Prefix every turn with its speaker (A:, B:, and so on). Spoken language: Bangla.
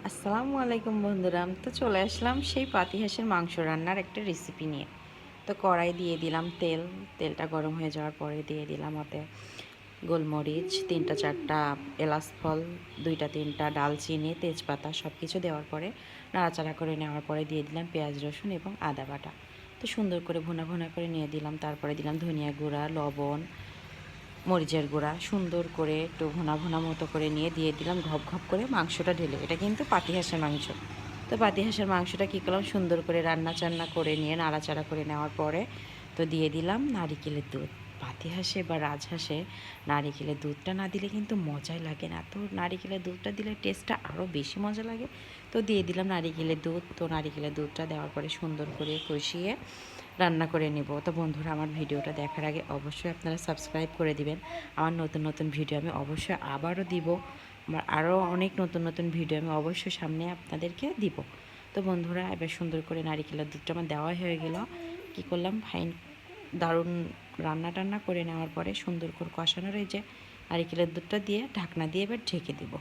A: আসসালামু আলাইকুম বন্ধুরা, তো চলে আসলাম সেই পাতি হাঁসের মাংস রান্নার একটা রেসিপি নিয়ে। তো কড়াই দিয়ে দিলাম তেলটা গরম হয়ে যাওয়ার পরে দিয়ে দিলাম ওতে গোলমরিচ 3-4টা এলাচ ফল, 2-3টা ডালচিনি, তেজপাতা সব কিছু দেওয়ার পরে নাড়াচাড়া করে নেওয়ার পরে দিয়ে দিলাম পেঁয়াজ রসুন এবং আদা বাটা। তো সুন্দর করে ভুনা ভুনা করে নিয়ে দিলাম, তারপরে দিলাম ধনিয়া গুঁড়া, লবণ, মরিচের গুঁড়া, সুন্দর করে একটু ভুনা ভুনা মতো করে নিয়ে দিয়ে দিলাম ঘপ ঘপ করে মাংসটা ঢেলে। এটা কিন্তু পাতি হাঁসের মাংস। তো পাতি হাঁসের মাংসটা কী করলাম, সুন্দর করে রান্না চান্না করে নিয়ে নাড়াচাড়া করে নেওয়ার পরে তো দিয়ে দিলাম নারিকেলের দুধ। পাতি হাঁসে বা রাজহাঁসে নারিকেলের দুধটা না দিলে কিন্তু মজাই লাগে না, তো নারিকেলের দুধটা দিলে টেস্টটা আরও বেশি মজা লাগে। তো দিয়ে দিলাম নারিকেলের দুধ। তো নারিকেলের দুধটা দেওয়ার পরে সুন্দর করে কষিয়ে রান্না করে নেব। তো বন্ধুরা, আমার ভিডিওটা দেখার আগে অবশ্যই আপনারা সাবস্ক্রাইব করে দিবেন। আমার নতুন নতুন ভিডিও আমি অবশ্যই আবারও দিব। আমার আরও অনেক নতুন নতুন ভিডিও আমি অবশ্যই সামনে আপনাদেরকে দিব। তো বন্ধুরা, এবার সুন্দর করে নারিকেলের দুধটা আমার দেওয়া হয়ে গেল। কী করলাম, দারুণ রান্না টান্না করে নেওয়ার পরে সুন্দর করে কষানোর এই যে নারিকেলের দুধটা দিয়ে ঢাকনা দিয়ে এবার ঢেকে দেবো।